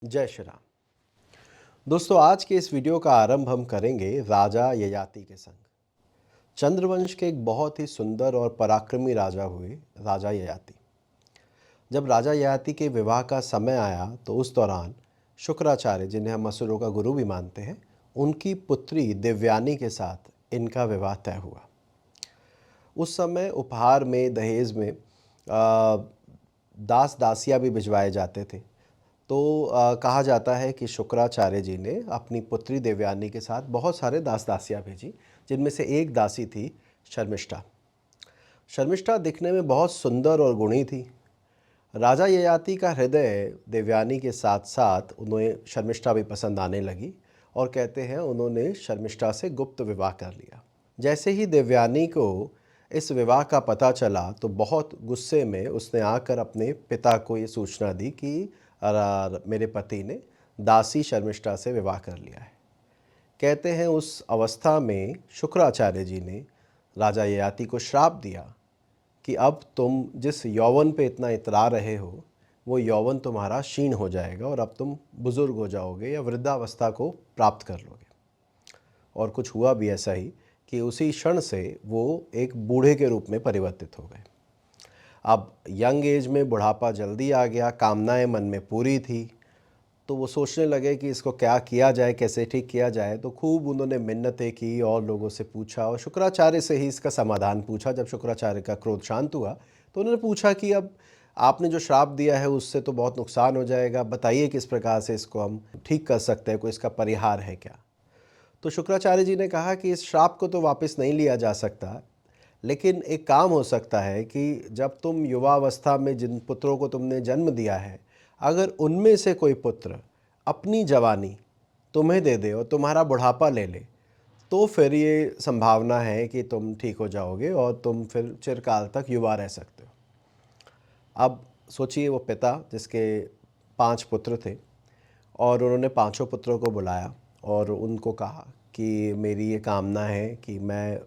जय श्री राम। दोस्तों, आज के इस वीडियो का आरंभ हम करेंगे राजा ययाति के संग। चंद्रवंश के एक बहुत ही सुंदर और पराक्रमी राजा हुए राजा ययाति। जब राजा ययाति के विवाह का समय आया तो उस दौरान शुक्राचार्य, जिन्हें हम असुरों का गुरु भी मानते हैं, उनकी पुत्री देवयानी के साथ इनका विवाह तय हुआ। उस समय उपहार में, दहेज में दास दासियाँ भी भिजवाए जाते थे। तो कहा जाता है कि शुक्राचार्य जी ने अपनी पुत्री देवयानी के साथ बहुत सारे दास दासियाँ भेजी, जिनमें से एक दासी थी शर्मिष्ठा। शर्मिष्ठा दिखने में बहुत सुंदर और गुणी थी। राजा ययाति का हृदय देवयानी के साथ साथ उन्हें शर्मिष्ठा भी पसंद आने लगी और कहते हैं उन्होंने शर्मिष्ठा से गुप्त विवाह कर लिया। जैसे ही देवयानी को इस विवाह का पता चला तो बहुत गुस्से में उसने आकर अपने पिता को ये सूचना दी कि मेरे पति ने दासी शर्मिष्ठा से विवाह कर लिया है। कहते हैं उस अवस्था में शुक्राचार्य जी ने राजा ययाति को श्राप दिया कि अब तुम जिस यौवन पे इतना इतरा रहे हो वो यौवन तुम्हारा क्षीण हो जाएगा और अब तुम बुजुर्ग हो जाओगे या वृद्धावस्था को प्राप्त कर लोगे। और कुछ हुआ भी ऐसा ही कि उसी क्षण से वो एक बूढ़े के रूप में परिवर्तित हो गए। अब यंग एज में बुढ़ापा जल्दी आ गया, कामनाएं मन में पूरी थी, तो वो सोचने लगे कि इसको क्या किया जाए, कैसे ठीक किया जाए। तो खूब उन्होंने मिन्नतें की और लोगों से पूछा और शुक्राचार्य से ही इसका समाधान पूछा। जब शुक्राचार्य का क्रोध शांत हुआ तो उन्होंने पूछा कि अब आपने जो श्राप दिया है उससे तो बहुत नुकसान हो जाएगा, बताइए किस प्रकार से इसको हम ठीक कर सकते हैं, कोई इसका परिहार है क्या। तो शुक्राचार्य जी ने कहा कि इस श्राप को तो वापस नहीं लिया जा सकता, लेकिन एक काम हो सकता है कि जब तुम युवावस्था में जिन पुत्रों को तुमने जन्म दिया है, अगर उनमें से कोई पुत्र अपनी जवानी तुम्हें दे दे और तुम्हारा बुढ़ापा ले ले, तो फिर ये संभावना है कि तुम ठीक हो जाओगे और तुम फिर चिरकाल तक युवा रह सकते हो। अब सोचिए, वो पिता जिसके 5 पुत्र थे और उन्होंने पांचों पुत्रों को बुलाया और उनको कहा कि मेरी ये कामना है कि मैं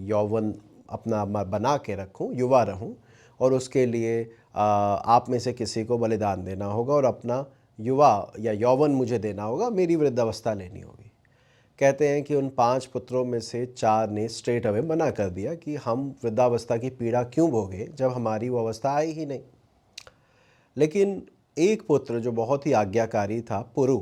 यौवन अपना बना के रखूं, युवा रहूं, और उसके लिए आप में से किसी को बलिदान देना होगा और अपना युवा या यौवन मुझे देना होगा, मेरी वृद्धावस्था लेनी होगी। कहते हैं कि उन 5 पुत्रों में से 4 ने स्ट्रेट अवे मना कर दिया कि हम वृद्धावस्था की पीड़ा क्यों भोगे जब हमारी वो अवस्था आई ही नहीं। लेकिन एक पुत्र जो बहुत ही आज्ञाकारी था, पुरु,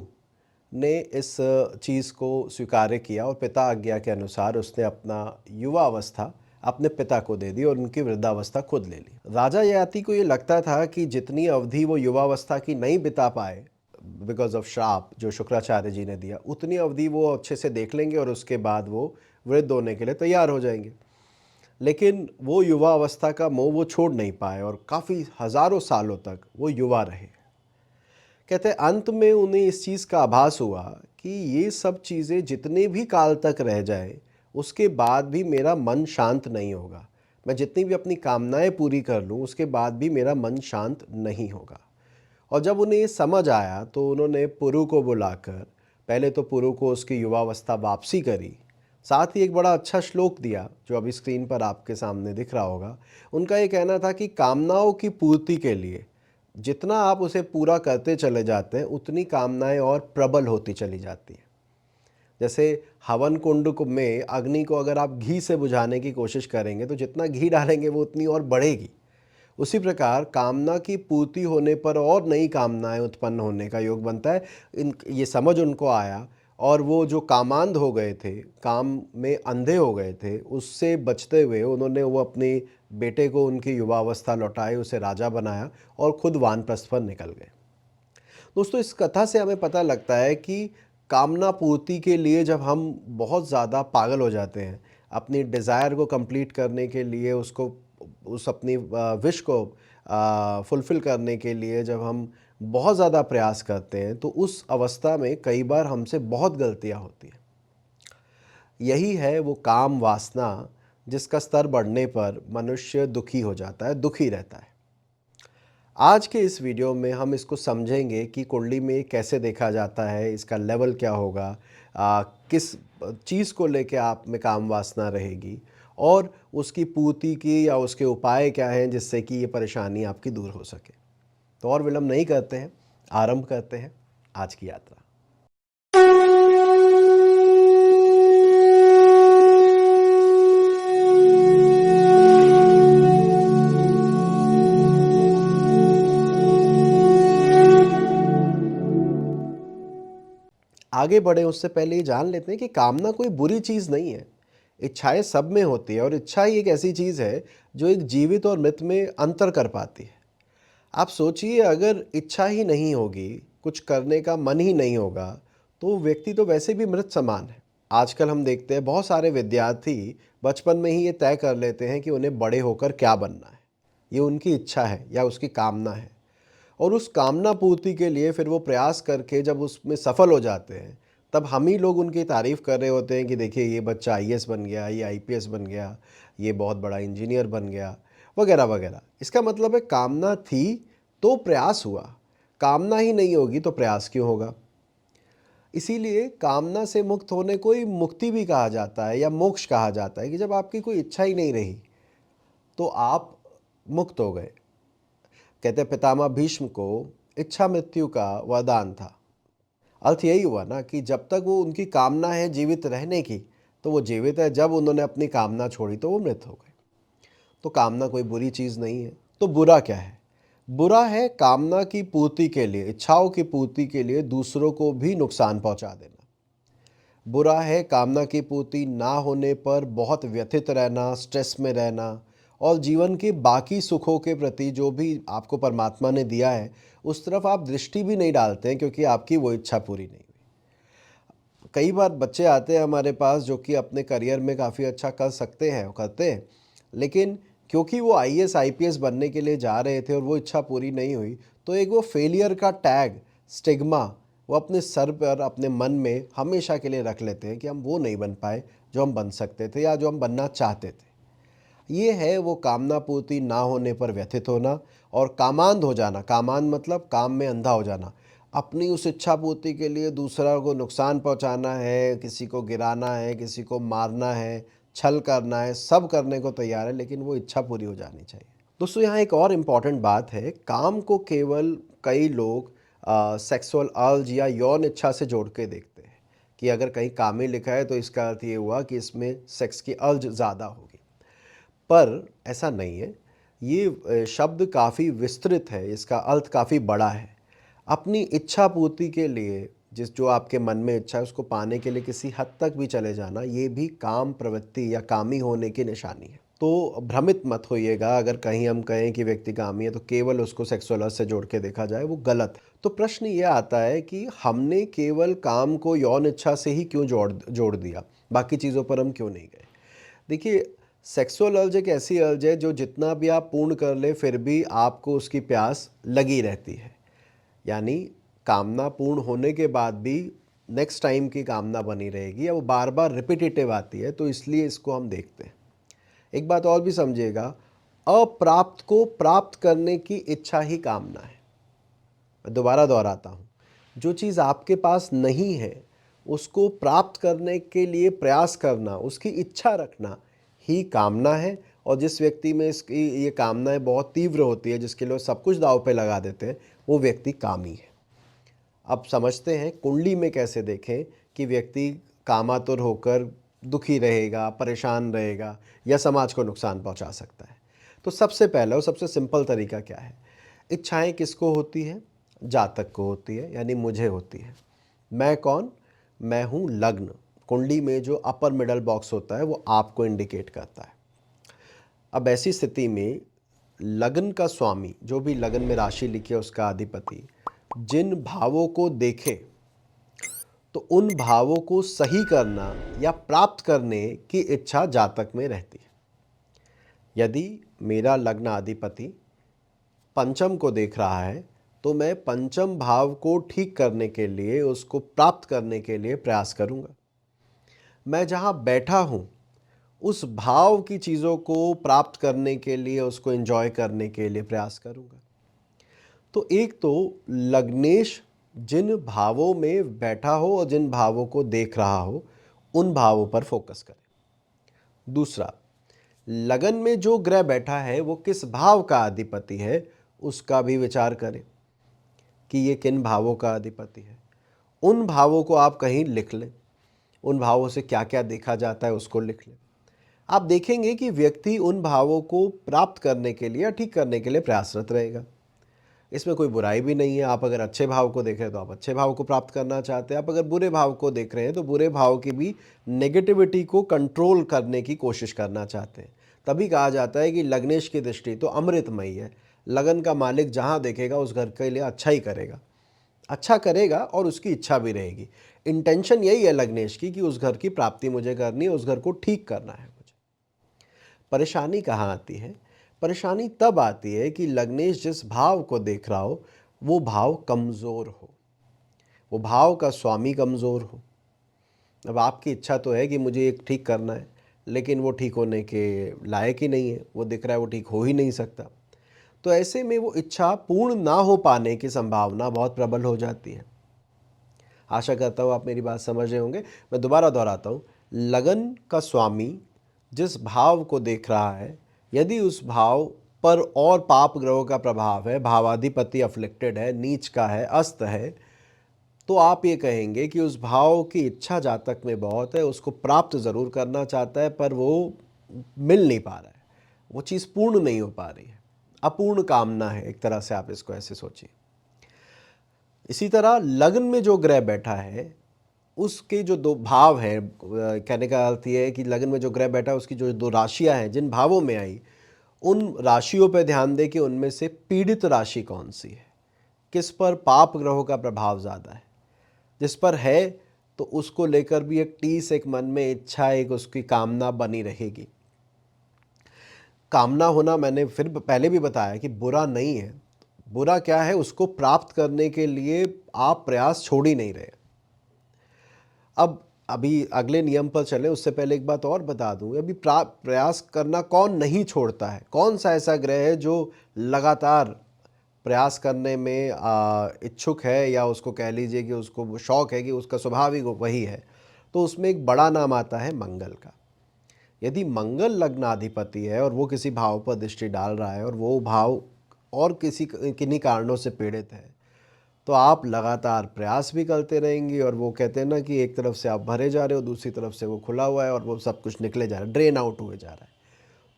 ने इस चीज़ को स्वीकार किया और पिता आज्ञा के अनुसार उसने अपना युवा अवस्था अपने पिता को दे दी और उनकी वृद्धावस्था खुद ले ली। राजा ययाति को ये लगता था कि जितनी अवधि वो युवावस्था की नहीं बिता पाए बिकॉज ऑफ श्राप जो शुक्राचार्य जी ने दिया, उतनी अवधि वो अच्छे से देख लेंगे और उसके बाद वो वृद्ध होने के लिए तैयार हो जाएंगे। लेकिन वो युवा अवस्था का मोह वो छोड़ नहीं पाए और काफ़ी हज़ारों सालों तक वो युवा रहे। कहते हैं अंत में उन्हें इस चीज़ का आभास हुआ कि ये सब चीज़ें जितने भी काल तक रह जाए उसके बाद भी मेरा मन शांत नहीं होगा। मैं जितनी भी अपनी कामनाएं पूरी कर लूँ उसके बाद भी मेरा मन शांत नहीं होगा। और जब उन्हें ये समझ आया तो उन्होंने पुरु को बुलाकर पहले तो पुरु को उसकी युवावस्था वापसी करी, साथ ही एक बड़ा अच्छा श्लोक दिया जो अभी स्क्रीन पर आपके सामने दिख रहा होगा। उनका ये कहना था कि कामनाओं की पूर्ति के लिए जितना आप उसे पूरा करते चले जाते हैं उतनी कामनाएं और प्रबल होती चली जाती हैं। जैसे हवन कुंड में अग्नि को अगर आप घी से बुझाने की कोशिश करेंगे तो जितना घी डालेंगे वो उतनी और बढ़ेगी। उसी प्रकार कामना की पूर्ति होने पर और नई कामनाएं उत्पन्न होने का योग बनता है। ये समझ उनको आया और वो जो कामांध हो गए थे, काम में अंधे हो गए थे, उससे बचते हुए उन्होंने वो अपने बेटे को उनकी युवावस्था लौटाई, उसे राजा बनाया और खुद वानप्रस्थ पर निकल गए। दोस्तों, इस कथा से हमें पता लगता है कि कामना पूर्ति के लिए जब हम बहुत ज़्यादा पागल हो जाते हैं, अपनी डिज़ायर को कंप्लीट करने के लिए, उसको उस अपनी विश को फुलफ़िल करने के लिए जब हम बहुत ज़्यादा प्रयास करते हैं तो उस अवस्था में कई बार हमसे बहुत गलतियाँ होती हैं। यही है वो काम वासना जिसका स्तर बढ़ने पर मनुष्य दुखी हो जाता है, दुखी रहता है। आज के इस वीडियो में हम इसको समझेंगे कि कुंडली में कैसे देखा जाता है, इसका लेवल क्या होगा, किस चीज़ को लेके आप में काम वासना रहेगी और उसकी पूर्ति की या उसके उपाय क्या हैं जिससे कि ये परेशानी आपकी दूर हो सके। तो और विलंब नहीं करते हैं, आरंभ करते हैं। आज की यात्रा। आगे बढ़े उससे पहले ये जान लेते हैं कि कामना कोई बुरी चीज़ नहीं है। इच्छाएं सब में होती है और इच्छा ही एक ऐसी चीज़ है जो एक जीवित और मृत में अंतर कर पाती है। आप सोचिए, अगर इच्छा ही नहीं होगी, कुछ करने का मन ही नहीं होगा, तो व्यक्ति तो वैसे भी मृत समान है। आजकल हम देखते हैं बहुत सारे विद्यार्थी बचपन में ही ये तय कर लेते हैं कि उन्हें बड़े होकर क्या बनना है। ये उनकी इच्छा है या उसकी कामना है, और उस कामना पूर्ति के लिए फिर वो प्रयास करके जब उसमें सफल हो जाते हैं, तब हम ही लोग उनकी तारीफ़ कर रहे होते हैं कि देखिए ये बच्चा आईएएस बन गया, ये आईपीएस बन गया, ये बहुत बड़ा इंजीनियर बन गया, वगैरह वगैरह। इसका मतलब है कामना थी तो प्रयास हुआ, कामना ही नहीं होगी तो प्रयास क्यों होगा। इसीलिए कामना से मुक्त होने को ही मुक्ति भी कहा जाता है या मोक्ष कहा जाता है, कि जब आपकी कोई इच्छा ही नहीं रही तो आप मुक्त हो गए। कहते पितामह भीष्म को इच्छा मृत्यु का वरदान था। अर्थ यही हुआ ना कि जब तक वो उनकी कामना है जीवित रहने की, तो वो जीवित है। जब उन्होंने अपनी कामना छोड़ी तो वो मृत हो गए। तो कामना कोई बुरी चीज़ नहीं है। तो बुरा क्या है? बुरा है कामना की पूर्ति के लिए, इच्छाओं की पूर्ति के लिए दूसरों को भी नुकसान पहुंचा देना। बुरा है कामना की पूर्ति ना होने पर बहुत व्यथित रहना, स्ट्रेस में रहना, और जीवन के बाकी सुखों के प्रति जो भी आपको परमात्मा ने दिया है उस तरफ आप दृष्टि भी नहीं डालते हैं, क्योंकि आपकी वो इच्छा पूरी नहीं हुई। कई बार बच्चे आते हैं हमारे पास जो कि अपने करियर में काफ़ी अच्छा कर सकते हैं, करते हैं, लेकिन क्योंकि वो आईएएस आईपीएस बनने के लिए जा रहे थे और वो इच्छा पूरी नहीं हुई, तो एक वो फेलियर का टैग, स्टिग्मा, वो अपने सर पर, अपने मन में हमेशा के लिए रख लेते हैं कि हम वो नहीं बन पाए जो हम बन सकते थे या जो हम बनना चाहते थे। ये है वो कामना पूर्ति ना होने पर व्यथित होना और कामांध हो जाना। कामांध मतलब काम में अंधा हो जाना। अपनी उस इच्छा पूर्ति के लिए दूसरा को नुकसान पहुंचाना है, किसी को गिराना है, किसी को मारना है, छल करना है, सब करने को तैयार है, लेकिन वो इच्छा पूरी हो जानी चाहिए। दोस्तों, यहाँ एक और इम्पॉर्टेंट बात है। काम को केवल कई लोग सेक्सुअल अर्ज या यौन इच्छा से जोड़ के देखते हैं कि अगर कहीं काम ही लिखा है तो इसका अर्थ ये हुआ कि इसमें सेक्स की अर्ज ज़्यादा होगी। पर ऐसा नहीं है। ये शब्द काफ़ी विस्तृत है, इसका अर्थ काफ़ी बड़ा है। अपनी इच्छा पूर्ति के लिए जो आपके मन में इच्छा है उसको पाने के लिए किसी हद तक भी चले जाना, ये भी काम प्रवृत्ति या कामी होने की निशानी है। तो भ्रमित मत होइएगा अगर कहीं हम कहें कि व्यक्ति कामी है तो केवल उसको सेक्सुअल अर्ज से जोड़ के देखा जाए, वो गलत है। तो प्रश्न ये आता है कि हमने केवल काम को यौन इच्छा से ही क्यों जोड़ दिया, बाकी चीज़ों पर हम क्यों नहीं गए। देखिए, सेक्सुअल अर्ज एक ऐसी अर्ज है जो जितना भी आप पूर्ण कर ले फिर भी आपको उसकी प्यास लगी रहती है। यानी कामना पूर्ण होने के बाद भी नेक्स्ट टाइम की कामना बनी रहेगी, या वो बार बार रिपीटेटिव आती है, तो इसलिए इसको हम देखते हैं। एक बात और भी समझिएगा, अप्राप्त को प्राप्त करने की इच्छा ही कामना है। मैं दोबारा दोहराता हूँ, जो चीज़ आपके पास नहीं है उसको प्राप्त करने के लिए प्रयास करना, उसकी इच्छा रखना ही कामना है। और जिस व्यक्ति में इसकी ये कामनाएं बहुत तीव्र होती है, जिसके लिए सब कुछ दांव पे लगा देते हैं, वो व्यक्ति कामी है। अब समझते हैं कुंडली में कैसे देखें कि व्यक्ति कामातुर होकर दुखी रहेगा, परेशान रहेगा या समाज को नुकसान पहुंचा सकता है। तो सबसे पहला और सबसे सिंपल तरीका क्या है? इच्छाएं किसको होती है? जातक को होती है, यानी मुझे होती है। मैं कौन? मैं हूँ लग्न। कुंडली में जो अपर मिडल बॉक्स होता है वो आपको इंडिकेट करता है। अब ऐसी स्थिति में लग्न का स्वामी, जो भी लग्न में राशि लिखी है उसका अधिपति, जिन भावों को देखे तो उन भावों को सही करना या प्राप्त करने की इच्छा जातक में रहती है। यदि मेरा लग्न अधिपति पंचम को देख रहा है तो मैं पंचम भाव को ठीक करने के लिए, उसको प्राप्त करने के लिए प्रयास करूंगा। मैं जहां बैठा हूं उस भाव की चीज़ों को प्राप्त करने के लिए, उसको एंजॉय करने के लिए प्रयास करूंगा। तो एक तो लग्नेश जिन भावों में बैठा हो और जिन भावों को देख रहा हो उन भावों पर फोकस करें। दूसरा, लगन में जो ग्रह बैठा है वो किस भाव का अधिपति है उसका भी विचार करें कि ये किन भावों का अधिपति है। उन भावों को आप कहीं लिख लें, उन भावों से क्या क्या देखा जाता है उसको लिख लें। आप देखेंगे कि व्यक्ति उन भावों को प्राप्त करने के लिए या ठीक करने के लिए प्रयासरत रहेगा। इसमें कोई बुराई भी नहीं है। आप अगर अच्छे भाव को देख रहे हैं तो आप अच्छे भाव को प्राप्त करना चाहते हैं, आप अगर बुरे भाव को देख रहे हैं तो बुरे भाव की भी नेगेटिविटी को कंट्रोल करने की कोशिश करना चाहते हैं। तभी कहा जाता है कि लग्नेश की दृष्टि तो अमृतमयी है। लगन का मालिक जहाँ देखेगा उस घर के लिए अच्छा ही करेगा, अच्छा करेगा और उसकी इच्छा भी रहेगी। इंटेंशन यही है लग्नेश की कि उस घर की प्राप्ति मुझे करनी है, उस घर को ठीक करना है मुझे। परेशानी कहाँ आती है? परेशानी तब आती है कि लग्नेश जिस भाव को देख रहा हो वो भाव कमज़ोर हो, वो भाव का स्वामी कमज़ोर हो। अब आपकी इच्छा तो है कि मुझे एक ठीक करना है, लेकिन वो ठीक होने के लायक ही नहीं है, वो दिख रहा है वो ठीक हो ही नहीं सकता। तो ऐसे में वो इच्छा पूर्ण ना हो पाने की संभावना बहुत प्रबल हो जाती है। आशा करता हूँ आप मेरी बात समझ रहे होंगे। मैं दोबारा दोहराता हूँ, लगन का स्वामी जिस भाव को देख रहा है, यदि उस भाव पर और पाप ग्रहों का प्रभाव है, भावाधिपति अफ्लिक्टेड है, नीच का है, अस्त है, तो आप ये कहेंगे कि उस भाव की इच्छा जातक में बहुत है, उसको प्राप्त ज़रूर करना चाहता है पर वो मिल नहीं पा रहा है, वो चीज़ पूर्ण नहीं हो पा रही है, अपूर्ण कामना है। एक तरह से आप इसको ऐसे सोचिए। इसी तरह लग्न में जो ग्रह बैठा है उसके जो दो भाव हैं, कहने का अर्थ ये है कि लग्न में जो ग्रह बैठा है उसकी जो दो राशियां हैं जिन भावों में आई, उन राशियों पर ध्यान दें कि उनमें से पीड़ित राशि कौन सी है, किस पर पाप ग्रहों का प्रभाव ज़्यादा है। जिस पर है तो उसको लेकर भी एक टीस, एक मन में इच्छा, एक उसकी कामना बनी रहेगी। कामना होना मैंने फिर पहले भी बताया कि बुरा नहीं है। बुरा क्या है, उसको प्राप्त करने के लिए आप प्रयास छोड़ ही नहीं रहे। अब अभी अगले नियम पर चले उससे पहले एक बात और बता दूं, अभी प्रयास करना कौन नहीं छोड़ता है? कौन सा ऐसा ग्रह है जो लगातार प्रयास करने में इच्छुक है, या उसको कह लीजिए कि उसको शौक है, कि उसका स्वभाव ही वही है? तो उसमें एक बड़ा नाम आता है मंगल का। यदि मंगल लग्नाधिपति है और वो किसी भाव पर दृष्टि डाल रहा है और वो भाव और किन्हीं कारणों से पीड़ित है, तो आप लगातार प्रयास भी करते रहेंगे और वो कहते हैं ना कि एक तरफ से आप भरे जा रहे हो, दूसरी तरफ से वो खुला हुआ है और वो सब कुछ निकले जा रहा है, ड्रेन आउट हुए जा रहा है।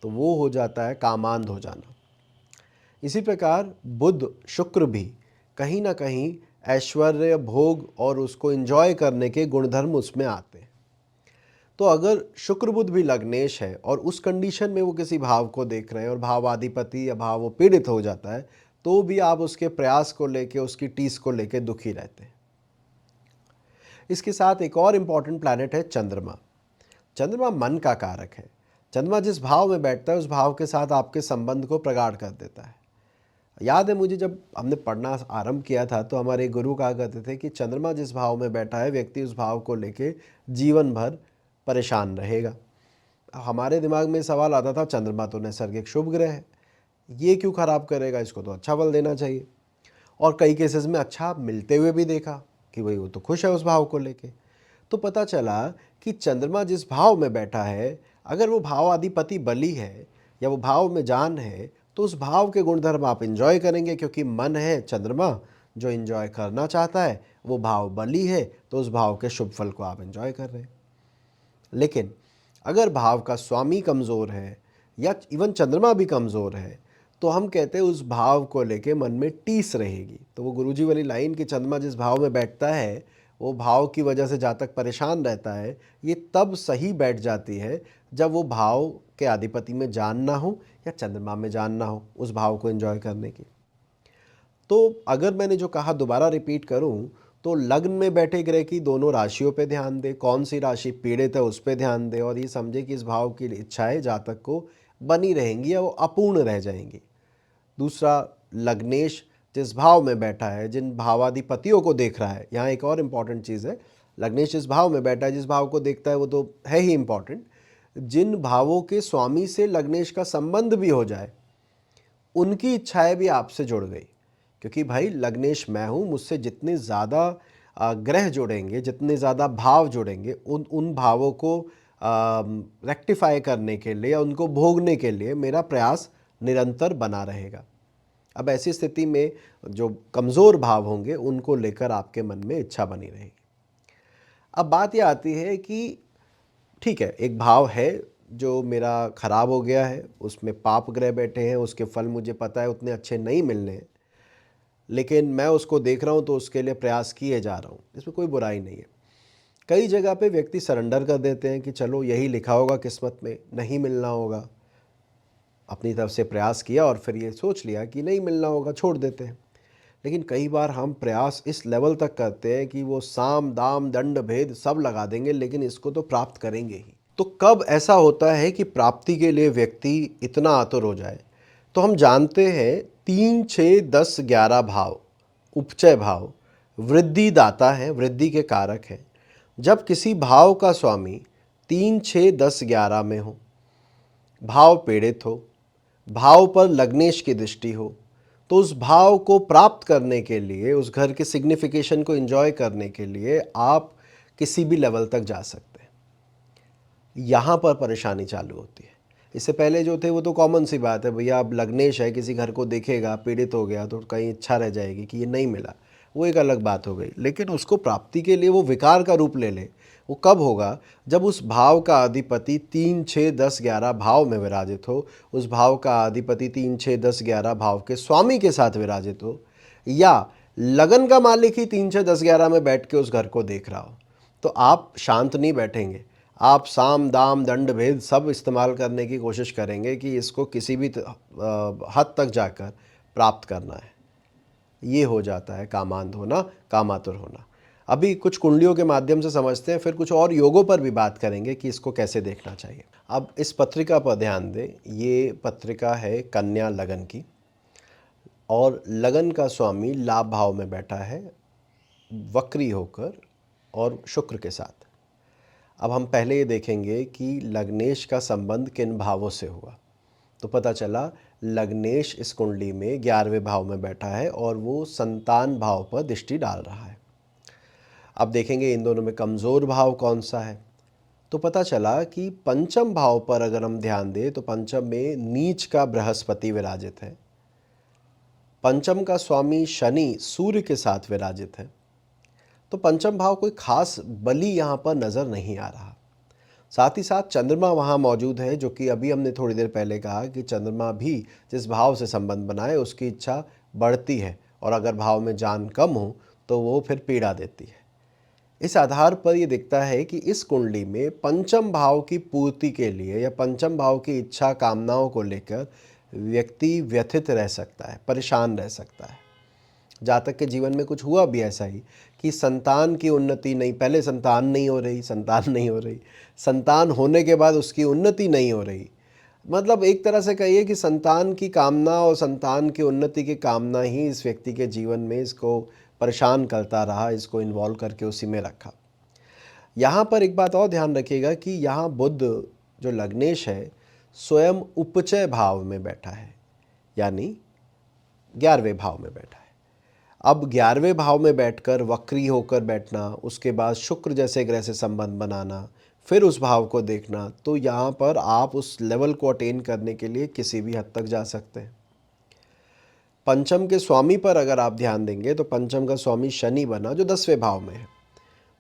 तो वो हो जाता है कामांध हो जाना। इसी प्रकार बुध शुक्र भी कहीं ना कहीं ऐश्वर्य, भोग और उसको एंजॉय करने के गुणधर्म उसमें आते हैं। तो अगर शुक्र बुध भी लग्नेश है और उस कंडीशन में वो किसी भाव को देख रहे हैं और भावाधिपति या भाव वो पीड़ित हो जाता है, तो भी आप उसके प्रयास को लेके, उसकी टीस को लेके दुखी रहते हैं। इसके साथ एक और इम्पॉर्टेंट प्लैनेट है चंद्रमा। चंद्रमा मन का कारक है। चंद्रमा जिस भाव में बैठता है उस भाव के साथ आपके संबंध को प्रगाढ़ कर देता है। याद है मुझे, जब हमने पढ़ना आरंभ किया था तो हमारे गुरु कहा करते थे कि चंद्रमा जिस भाव में बैठा है व्यक्ति उस भाव को लेके जीवन भर परेशान रहेगा। हमारे दिमाग में सवाल आता था, चंद्रमा तो नैसर्गिक शुभ ग्रह है, ये क्यों खराब करेगा, इसको तो अच्छा फल देना चाहिए। और कई केसेस में अच्छा मिलते हुए भी देखा कि भाई वो तो खुश है उस भाव को लेके। तो पता चला कि चंद्रमा जिस भाव में बैठा है, अगर वो भाव अधिपति बली है या वो भाव में जान है, तो उस भाव के गुणधर्म आप इंजॉय करेंगे, क्योंकि मन है चंद्रमा जो इंजॉय करना चाहता है, वो भाव बली है तो उस भाव के शुभ फल को आप इंजॉय कर रहे हैं। लेकिन अगर भाव का स्वामी कमज़ोर है या इवन चंद्रमा भी कमज़ोर है, तो हम कहते हैं उस भाव को लेके मन में टीस रहेगी। तो वो गुरुजी वाली लाइन कि चंद्रमा जिस भाव में बैठता है वो भाव की वजह से जहाँ तक परेशान रहता है, ये तब सही बैठ जाती है जब वो भाव के अधिपति में जान ना हो या चंद्रमा में जान ना हो उस भाव को एंजॉय करने की। तो अगर मैंने जो कहा दोबारा रिपीट करूं, तो लग्न में बैठे ग्रह की दोनों राशियों पे ध्यान दें, कौन सी राशि पीड़ित है उस पे ध्यान दें, और ये समझे कि इस भाव की इच्छाएं जातक को बनी रहेंगी या वो अपूर्ण रह जाएंगी। दूसरा, लग्नेश जिस भाव में बैठा है, जिन भावाधिपतियों को देख रहा है, यहाँ एक और इम्पॉर्टेंट चीज़ है, लग्नेश जिस भाव में बैठा है, जिस भाव को देखता है वो तो है ही इम्पॉर्टेंट, जिन भावों के स्वामी से लग्नेश का संबंध भी हो जाए उनकी इच्छाएं भी आपसे जुड़ गई। क्योंकि भाई लग्नेश मैं हूँ, मुझसे जितने ज़्यादा ग्रह जुड़ेंगे, जितने ज़्यादा भाव जुड़ेंगे, उन उन भावों को रेक्टिफाई करने के लिए या उनको भोगने के लिए मेरा प्रयास निरंतर बना रहेगा। अब ऐसी स्थिति में जो कमज़ोर भाव होंगे उनको लेकर आपके मन में इच्छा बनी रहेगी। अब बात ये आती है कि ठीक है, एक भाव है जो मेरा ख़राब हो गया है, उसमें पाप ग्रह बैठे हैं, उसके फल मुझे पता है उतने अच्छे नहीं मिलने हैं, लेकिन मैं उसको देख रहा हूँ तो उसके लिए प्रयास किए जा रहा हूँ, इसमें कोई बुराई नहीं है। कई जगह पे व्यक्ति सरेंडर कर देते हैं कि चलो यही लिखा होगा किस्मत में, नहीं मिलना होगा। अपनी तरफ से प्रयास किया और फिर ये सोच लिया कि नहीं मिलना होगा, छोड़ देते हैं। लेकिन कई बार हम प्रयास इस लेवल तक करते हैं कि वो साम दाम दंड भेद सब लगा देंगे, लेकिन इसको तो प्राप्त करेंगे ही। तो कब ऐसा होता है कि प्राप्ति के लिए व्यक्ति इतना आतुर हो जाए? तो हम जानते हैं 3, 6, 10, 11 भाव, उपचय भाव वृद्धि दाता है, वृद्धि के कारक है। जब किसी भाव का स्वामी 3, 6, 10, 11 में हो, भाव पीड़ित हो, भाव पर लग्नेश की दृष्टि हो, तो उस भाव को प्राप्त करने के लिए, उस घर के सिग्निफिकेशन को एंजॉय करने के लिए आप किसी भी लेवल तक जा सकते हैं। यहाँ पर परेशानी चालू होती है। इससे पहले जो थे वो तो कॉमन सी बात है, भैया अब लग्नेश है, किसी घर को देखेगा, पीड़ित हो गया तो कहीं इच्छा रह जाएगी कि ये नहीं मिला, वो एक अलग बात हो गई। लेकिन उसको प्राप्ति के लिए वो विकार का रूप ले ले, वो कब होगा? जब उस भाव का अधिपति 3, 6, 10, 11 भाव में विराजित हो, उस भाव का अधिपति 3, 6, 10, 11 भाव के स्वामी के साथ विराजित हो, या लगन का मालिक ही 3, 6, 10, 11 में बैठ के उस घर को देख रहा हो। तो आप शांत नहीं बैठेंगे, आप साम दाम दंड भेद सब इस्तेमाल करने की कोशिश करेंगे कि इसको किसी भी हद तक जाकर प्राप्त करना है। ये हो जाता है कामांध होना, कामातुर होना। अभी कुछ कुंडलियों के माध्यम से समझते हैं, फिर कुछ और योगों पर भी बात करेंगे कि इसको कैसे देखना चाहिए। अब इस पत्रिका पर ध्यान दें, ये पत्रिका है कन्या लगन की, और लगन का स्वामी लाभ भाव में बैठा है वक्री होकर और शुक्र के साथ। अब हम पहले ये देखेंगे कि लग्नेश का संबंध किन भावों से हुआ। तो पता चला लग्नेश इस कुंडली में 11वें भाव में बैठा है और वो संतान भाव पर दृष्टि डाल रहा है। अब देखेंगे इन दोनों में कमज़ोर भाव कौन सा है। तो पता चला कि पंचम भाव पर अगर हम ध्यान दें तो पंचम में नीच का बृहस्पति विराजित है। पंचम का स्वामी शनि सूर्य के साथ विराजित है। तो पंचम भाव कोई खास बली यहाँ पर नज़र नहीं आ रहा। साथ ही साथ चंद्रमा वहाँ मौजूद है, जो कि अभी हमने थोड़ी देर पहले कहा कि चंद्रमा भी जिस भाव से संबंध बनाए उसकी इच्छा बढ़ती है, और अगर भाव में जान कम हो तो वो फिर पीड़ा देती है। इस आधार पर ये दिखता है कि इस कुंडली में पंचम भाव की पूर्ति के लिए या पंचम भाव की इच्छा कामनाओं को लेकर व्यक्ति व्यथित रह सकता है, परेशान रह सकता है। जातक के जीवन में कुछ हुआ भी ऐसा ही कि संतान की उन्नति नहीं, पहले संतान नहीं हो रही, संतान नहीं हो रही, संतान होने के बाद उसकी उन्नति नहीं हो रही। मतलब एक तरह से कहिए कि संतान की कामना और संतान की उन्नति की कामना ही इस व्यक्ति के जीवन में इसको परेशान करता रहा, इसको इन्वॉल्व करके उसी में रखा। यहाँ पर एक बात और ध्यान रखिएगा कि यहाँ बुध जो लग्नेश है स्वयं उपचय भाव में बैठा है, यानी 11वें भाव में बैठा है। अब 11वें भाव में बैठकर वक्री होकर बैठना, उसके बाद शुक्र जैसे ग्रह से संबंध बनाना, फिर उस भाव को देखना, तो यहाँ पर आप उस लेवल को अटेन करने के लिए किसी भी हद तक जा सकते हैं। पंचम के स्वामी पर अगर आप ध्यान देंगे तो पंचम का स्वामी शनि बना जो 10वें भाव में है,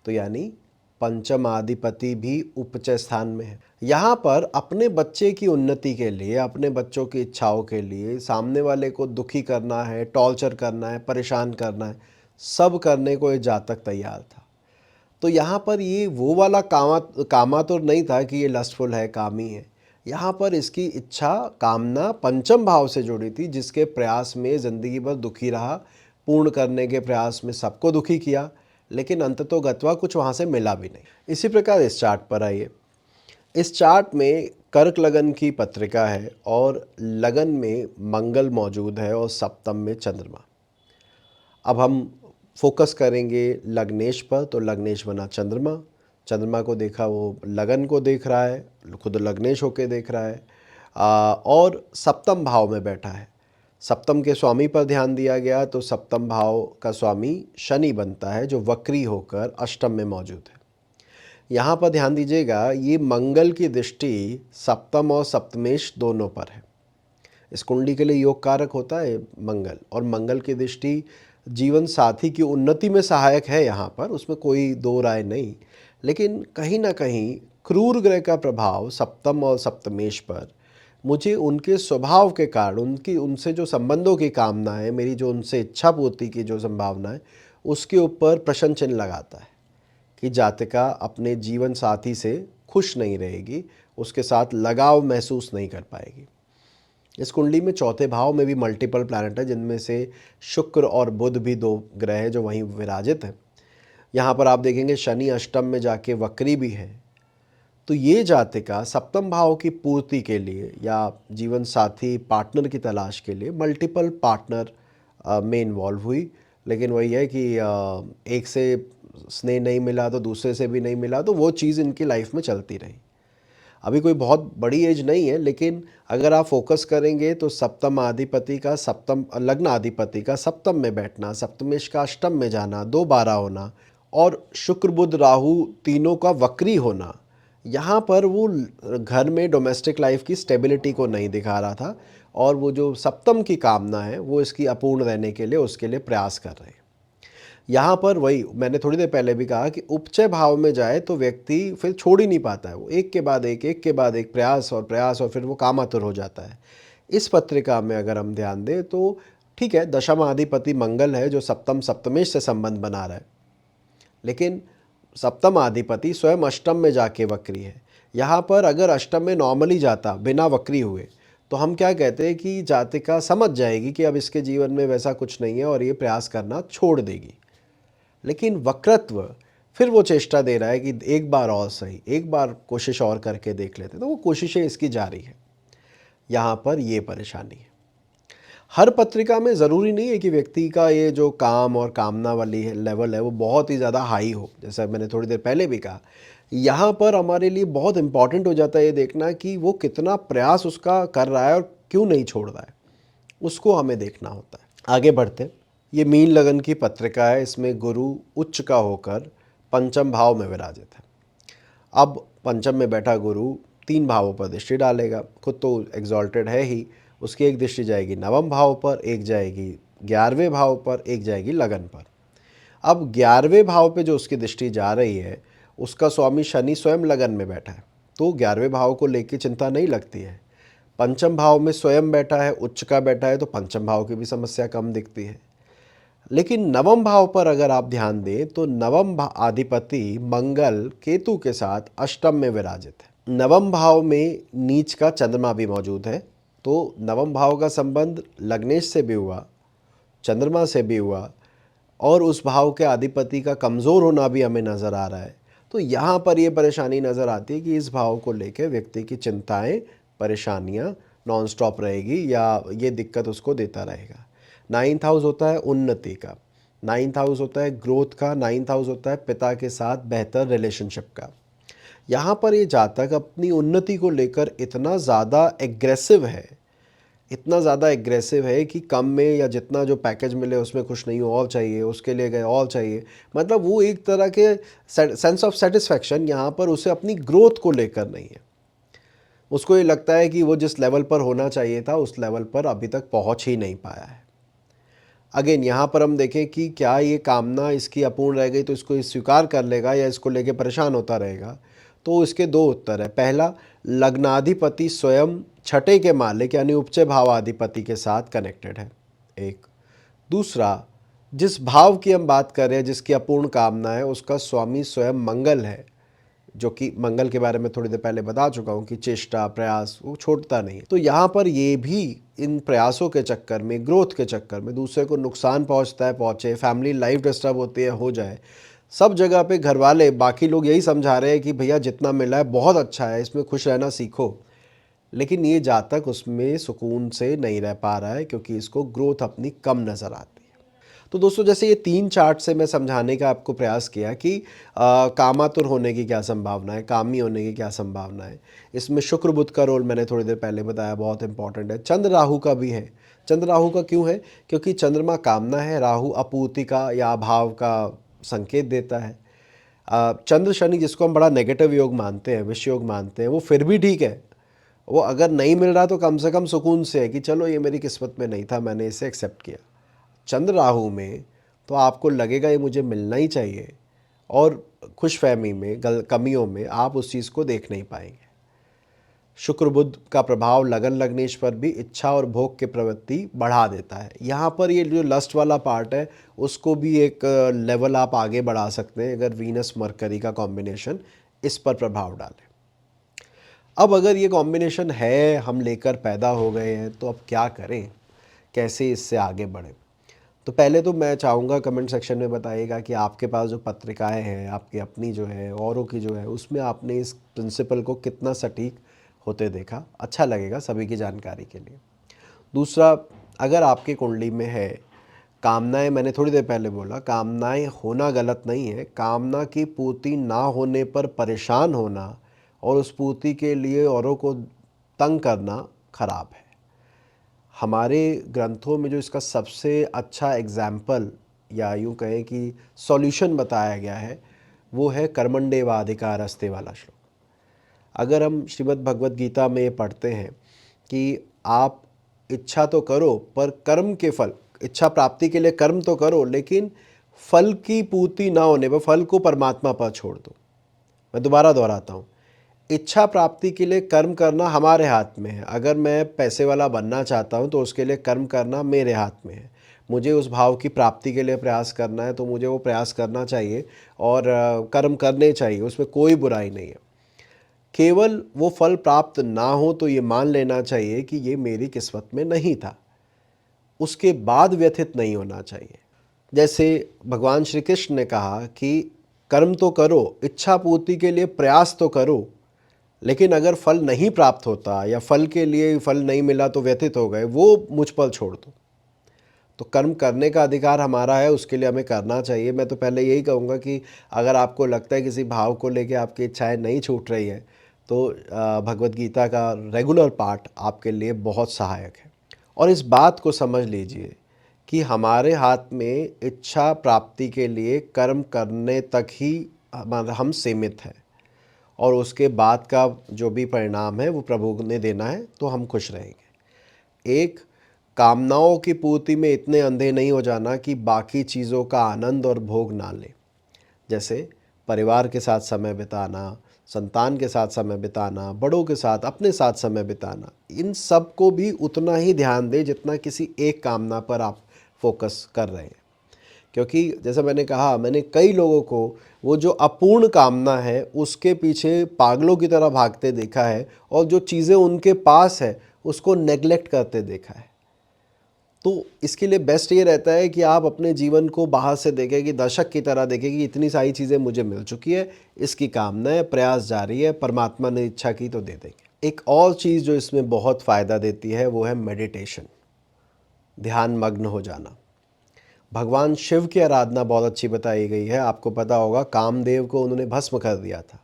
तो यानी पंचम अधिपति भी उपचय स्थान में है। यहाँ पर अपने बच्चे की उन्नति के लिए, अपने बच्चों की इच्छाओं के लिए सामने वाले को दुखी करना है, टॉर्चर करना है, परेशान करना है, सब करने को ये जातक तैयार था। तो यहाँ पर ये वो वाला कामातुर नहीं था कि ये लस्टफुल है, कामी है। यहाँ पर इसकी इच्छा कामना पंचम भाव से जुड़ी थी, जिसके प्रयास में ज़िंदगी भर दुखी रहा, पूर्ण करने के प्रयास में सबको दुखी किया, लेकिन अंततोगत्वा कुछ वहाँ से मिला भी नहीं। इसी प्रकार इस चार्ट पर आइए। इस चार्ट में कर्क लगन की पत्रिका है और लगन में मंगल मौजूद है और सप्तम में चंद्रमा। अब हम फोकस करेंगे लग्नेश पर, तो लग्नेश बना चंद्रमा, चंद्रमा को देखा वो लगन को देख रहा है, खुद लग्नेश होके देख रहा है, और सप्तम भाव में बैठा है। सप्तम के स्वामी पर ध्यान दिया गया तो सप्तम भाव का स्वामी शनि बनता है जो वक्री होकर अष्टम में मौजूद है। यहाँ पर ध्यान दीजिएगा, ये मंगल की दृष्टि सप्तम और सप्तमेश दोनों पर है। इस कुंडली के लिए योग कारक होता है मंगल, और मंगल की दृष्टि जीवन साथी की उन्नति में सहायक है यहाँ पर, उसमें कोई दो राय नहीं। लेकिन कहीं ना कहीं क्रूर ग्रह का प्रभाव सप्तम और सप्तमेश पर मुझे उनके स्वभाव के कारण, उनकी उनसे जो संबंधों की कामना है, मेरी जो उनसे इच्छा पूर्ति की जो संभावना है, उसके ऊपर प्रश्न चिन्ह लगाता है कि जातिका अपने जीवन साथी से खुश नहीं रहेगी, उसके साथ लगाव महसूस नहीं कर पाएगी। इस कुंडली में चौथे भाव में भी मल्टीपल प्लैनेट है, जिनमें से शुक्र और बुध भी दो ग्रह हैं जो वहीं विराजित हैं। यहाँ पर आप देखेंगे शनि अष्टम में जाके वक्री भी है। तो ये जातिका सप्तम भाव की पूर्ति के लिए या जीवन साथी पार्टनर की तलाश के लिए मल्टीपल पार्टनर में इन्वॉल्व हुई। लेकिन वही है कि एक से स्नेह नहीं मिला तो दूसरे से भी नहीं मिला, तो वो चीज़ इनकी लाइफ में चलती रही। अभी कोई बहुत बड़ी एज नहीं है, लेकिन अगर आप फोकस करेंगे तो सप्तम अधिपति का सप्तम लग्न अधिपति का सप्तम में बैठना, सप्तमेश का अष्टम में जाना, 2-12 होना, और शुक्र बुध राहु तीनों का वक्री होना, यहाँ पर वो घर में डोमेस्टिक लाइफ की स्टेबिलिटी को नहीं दिखा रहा था, और वो जो सप्तम की कामना है वो इसकी अपूर्ण रहने के लिए उसके लिए प्रयास कर रहे हैं। यहाँ पर वही मैंने थोड़ी देर पहले भी कहा कि उपचय भाव में जाए तो व्यक्ति फिर छोड़ ही नहीं पाता है, वो एक के बाद एक प्रयास और फिर वो कामातुर हो जाता है। इस पत्रिका में अगर हम ध्यान दें तो ठीक है, दशमाधिपति मंगल है जो सप्तम सप्तमेश से संबंध बना रहा है, लेकिन सप्तम अधिपति स्वयं अष्टम में जाके वक्री है। यहाँ पर अगर अष्टम में नॉर्मली जाता बिना वक्री हुए तो हम क्या कहते हैं कि जातिका समझ जाएगी कि अब इसके जीवन में वैसा कुछ नहीं है और ये प्रयास करना छोड़ देगी। लेकिन वक्रत्व फिर वो चेष्टा दे रहा है कि एक बार और सही, एक बार कोशिश और करके देख लेते, तो वो कोशिशें इसकी जारी है। यहाँ पर ये परेशानी है। हर पत्रिका में ज़रूरी नहीं है कि व्यक्ति का ये जो काम और कामना वाली लेवल है वो बहुत ही ज़्यादा हाई हो। जैसा मैंने थोड़ी देर पहले भी कहा, यहाँ पर हमारे लिए बहुत इम्पॉर्टेंट हो जाता है ये देखना कि वो कितना प्रयास उसका कर रहा है और क्यों नहीं छोड़ रहा है, उसको हमें देखना होता है। आगे बढ़ते, ये मीन लगन की पत्रिका है, इसमें गुरु उच्च का होकर पंचम भाव में विराजित है। अब पंचम में बैठा गुरु 3 भावों पर दृष्टि डालेगा, खुद तो एग्जॉल्टेड है ही, उसकी एक दृष्टि जाएगी नवम भाव पर, एक जाएगी 11वें भाव पर, एक जाएगी लगन पर। अब 11वें भाव पे जो उसकी दृष्टि जा रही है, उसका स्वामी शनि स्वयं लगन में बैठा है, तो 11वें भाव को लेकर चिंता नहीं लगती है। पंचम भाव में स्वयं बैठा है, उच्च का बैठा है, तो पंचम भाव की भी समस्या कम दिखती है। लेकिन नवम भाव पर अगर आप ध्यान दें तो नवम अधिपति मंगल केतु के साथ अष्टम में विराजित है। नवम भाव में नीच का चंद्रमा भी मौजूद है, तो नवम भाव का संबंध लग्नेश से भी हुआ, चंद्रमा से भी हुआ, और उस भाव के अधिपति का कमज़ोर होना भी हमें नज़र आ रहा है। तो यहाँ पर ये परेशानी नज़र आती है कि इस भाव को लेकर व्यक्ति की चिंताएं, परेशानियाँ नॉन स्टॉप रहेगी या ये दिक्कत उसको देता रहेगा। 9th हाउस होता है उन्नति का, 9th हाउस होता है ग्रोथ का, 9th हाउस होता है पिता के साथ बेहतर रिलेशनशिप का। यहाँ पर ये जातक अपनी उन्नति को लेकर इतना ज़्यादा एग्रेसिव है, इतना ज़्यादा एग्रेसिव है कि कम में या जितना जो पैकेज मिले उसमें खुश नहीं हो, और चाहिए, उसके लिए गए और चाहिए। मतलब वो एक तरह के सेंस ऑफ सेटिस्फैक्शन यहाँ पर उसे अपनी ग्रोथ को लेकर नहीं है। उसको ये लगता है कि वो जिस लेवल पर होना चाहिए था उस लेवल पर अभी तक पहुँच ही नहीं पाया है। अगेन यहाँ पर हम देखें कि क्या ये कामना इसकी अपूर्ण रह गई तो इसको स्वीकार कर लेगा या इसको लेके परेशान होता रहेगा। तो इसके 2 उत्तर है। पहला, लग्नाधिपति स्वयं छठे के मालिक यानी उपचय भावाधिपति के साथ कनेक्टेड है, एक। दूसरा, जिस भाव की हम बात कर रहे हैं, जिसकी अपूर्ण कामना है, उसका स्वामी स्वयं मंगल है, जो कि मंगल के बारे में थोड़ी देर पहले बता चुका हूँ कि चेष्टा प्रयास वो छोड़ता नहीं। तो यहाँ पर ये भी इन प्रयासों के चक्कर में, ग्रोथ के चक्कर में दूसरे को नुकसान पहुँचता है, पहुँचे, फैमिली लाइफ डिस्टर्ब होती है, हो जाए। सब जगह पे घर वाले, बाकी लोग यही समझा रहे हैं कि भैया जितना मिला है बहुत अच्छा है, इसमें खुश रहना सीखो। लेकिन ये जातक उसमें सुकून से नहीं रह पा रहा है क्योंकि इसको ग्रोथ अपनी कम नज़र आती है। तो दोस्तों, जैसे ये 3 चार्ट से मैं समझाने का आपको प्रयास किया कि कामातुर होने की क्या संभावना है, कामी होने की क्या संभावना है। इसमें शुक्र बुध का रोल मैंने थोड़ी देर पहले बताया, बहुत इंपॉर्टेंट है। चंद्र राहु का भी है। चंद्र राहु का क्यों है? क्योंकि चंद्रमा कामना है, राहु अपूर्ति का या अभाव का संकेत देता है। चंद्र शनि जिसको हम बड़ा नेगेटिव योग मानते हैं, विष योग मानते हैं, वो फिर भी ठीक है, वो अगर नहीं मिल रहा तो कम से कम सुकून से है कि चलो ये मेरी किस्मत में नहीं था, मैंने इसे एक्सेप्ट किया। चंद्र राहु में तो आपको लगेगा ये मुझे मिलना ही चाहिए, और खुशफहमी में कमियों में आप उस चीज़ को देख नहीं पाएंगे। शुक्र बुध का प्रभाव लगन लग्नेश पर भी इच्छा और भोग की प्रवृत्ति बढ़ा देता है। यहाँ पर ये जो लस्ट वाला पार्ट है उसको भी एक लेवल आप आगे बढ़ा सकते हैं अगर वीनस मरकरी का कॉम्बिनेशन इस पर प्रभाव डाले। अब अगर ये कॉम्बिनेशन है, हम लेकर पैदा हो गए हैं, तो अब क्या करें, कैसे इससे आगे बढ़ें? तो पहले तो मैं चाहूँगा कमेंट सेक्शन में बताइएगा कि आपके पास जो पत्रिकाएं हैं, आपकी अपनी जो है, औरों की जो है, उसमें आपने इस प्रिंसिपल को कितना सटीक होते देखा। अच्छा लगेगा सभी की जानकारी के लिए। दूसरा, अगर आपकी कुंडली में है कामनाएं, मैंने थोड़ी देर पहले बोला कामनाएं होना गलत नहीं है, कामना की पूर्ति ना होने पर परेशान होना और उस पूर्ति के लिए औरों को तंग करना खराब है। हमारे ग्रंथों में जो इसका सबसे अच्छा एग्जाम्पल या यूँ कहें कि सॉल्यूशन बताया गया है वो है कर्मण्येवाधिकारस्ते वाला श्लोक। अगर हम श्रीमद् भगवद गीता में ये पढ़ते हैं कि आप इच्छा तो करो पर कर्म के फल, इच्छा प्राप्ति के लिए कर्म तो करो, लेकिन फल की पूर्ति ना होने पर फल को परमात्मा पर छोड़ दो। मैं दोबारा दोहराता हूँ, इच्छा प्राप्ति के लिए कर्म करना हमारे हाथ में है। अगर मैं पैसे वाला बनना चाहता हूँ तो उसके लिए कर्म करना मेरे हाथ में है। मुझे उस भाव की प्राप्ति के लिए प्रयास करना है तो मुझे वो प्रयास करना चाहिए और कर्म करने चाहिए, उसमें कोई बुराई नहीं है। केवल वो फल प्राप्त ना हो तो ये मान लेना चाहिए कि ये मेरी किस्मत में नहीं था, उसके बाद व्यथित नहीं होना चाहिए। जैसे भगवान श्री कृष्ण ने कहा कि कर्म तो करो, इच्छा पूर्ति के लिए प्रयास तो करो, लेकिन अगर फल नहीं प्राप्त होता या फल के लिए फल नहीं मिला तो व्यथित हो गए, वो मुझ पर छोड़ दो। तो कर्म करने का अधिकार हमारा है, उसके लिए हमें करना चाहिए। मैं तो पहले यही कहूँगा कि अगर आपको लगता है किसी भाव को लेके आपकी इच्छाएं नहीं छूट रही है तो भगवद गीता का रेगुलर पाठ आपके लिए बहुत सहायक है। और इस बात को समझ लीजिए कि हमारे हाथ में इच्छा प्राप्ति के लिए कर्म करने तक ही हम सीमित हैं, और उसके बाद का जो भी परिणाम है वो प्रभु ने देना है, तो हम खुश रहेंगे। एक, कामनाओं की पूर्ति में इतने अंधे नहीं हो जाना कि बाकी चीज़ों का आनंद और भोग ना लें। जैसे परिवार के साथ समय बिताना, संतान के साथ समय बिताना, बड़ों के साथ, अपने साथ समय बिताना, इन सब को भी उतना ही ध्यान दें जितना किसी एक कामना पर आप फोकस कर रहे हैं। क्योंकि जैसा मैंने कहा, मैंने कई लोगों को वो जो अपूर्ण कामना है उसके पीछे पागलों की तरह भागते देखा है, और जो चीज़ें उनके पास है उसको नेग्लेक्ट करते देखा है। तो इसके लिए बेस्ट ये रहता है कि आप अपने जीवन को बाहर से देखें, कि दर्शक की तरह देखें कि इतनी सारी चीज़ें मुझे मिल चुकी है, इसकी कामना है, प्रयास जारी है, परमात्मा ने इच्छा की तो दे देंगे। एक और चीज़ जो इसमें बहुत फ़ायदा देती है वो है मेडिटेशन, ध्यान मग्न हो जाना। भगवान शिव की आराधना बहुत अच्छी बताई गई है। आपको पता होगा कामदेव को उन्होंने भस्म कर दिया था,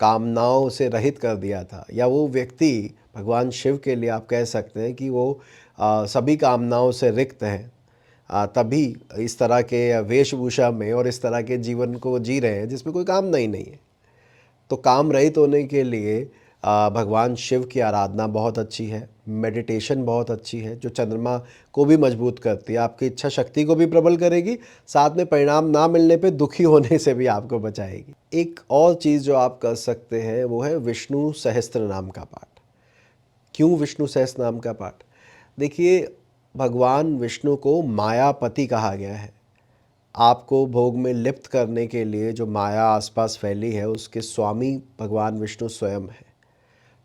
कामनाओं से रहित कर दिया था, या वो व्यक्ति भगवान शिव के लिए आप कह सकते हैं कि वो सभी कामनाओं से रिक्त हैं। तभी इस तरह के वेशभूषा में और इस तरह के जीवन को जी रहे हैं जिसमें कोई कामना ही नहीं है। तो काम रहित होने के लिए भगवान शिव की आराधना बहुत अच्छी है, मेडिटेशन बहुत अच्छी है, जो चंद्रमा को भी मजबूत करती है, आपकी इच्छा शक्ति को भी प्रबल करेगी, साथ में परिणाम ना मिलने पे दुखी होने से भी आपको बचाएगी। एक और चीज़ जो आप कर सकते हैं वो है विष्णु सहस्त्र नाम का पाठ। क्यों विष्णु सहस्त्र नाम का पाठ? देखिए, भगवान विष्णु को मायापति कहा गया है। आपको भोग में लिप्त करने के लिए जो माया आसपास फैली है उसके स्वामी भगवान विष्णु स्वयं है।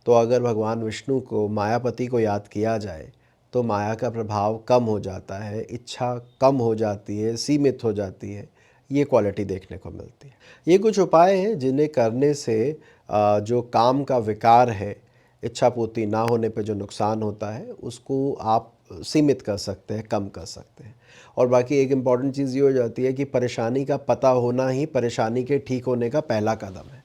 तो अगर भगवान विष्णु को, मायापति को याद किया जाए तो माया का प्रभाव कम हो जाता है, इच्छा कम हो जाती है, सीमित हो जाती है। ये क्वालिटी देखने को मिलती है। ये कुछ उपाय हैं जिन्हें करने से जो काम का विकार है, इच्छा पूर्ति ना होने पे जो नुकसान होता है उसको आप सीमित कर सकते हैं, कम कर सकते हैं। और बाकी एक इम्पॉर्टेंट चीज़ ये हो जाती है कि परेशानी का पता होना ही परेशानी के ठीक होने का पहला कदम है।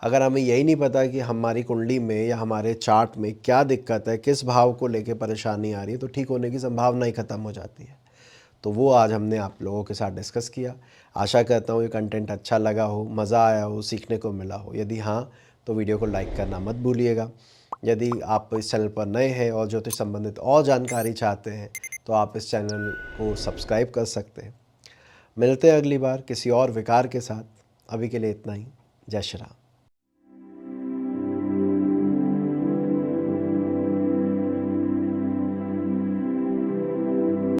अगर हमें यही नहीं पता कि हमारी कुंडली में या हमारे चार्ट में क्या दिक्कत है, किस भाव को लेके परेशानी आ रही है, तो ठीक होने की संभावना ही ख़त्म हो जाती है। तो वो आज हमने आप लोगों के साथ डिस्कस किया। आशा करता हूँ ये कंटेंट अच्छा लगा हो, मज़ा आया हो, सीखने को मिला हो। यदि हाँ तो वीडियो को लाइक करना मत भूलिएगा। यदि आप इस चैनल पर नए हैं और ज्योतिष संबंधित और जानकारी चाहते हैं तो आप इस चैनल को सब्सक्राइब कर सकते हैं। मिलते हैं अगली बार किसी और विकार के साथ। अभी के लिए इतना ही। जय श्री राम।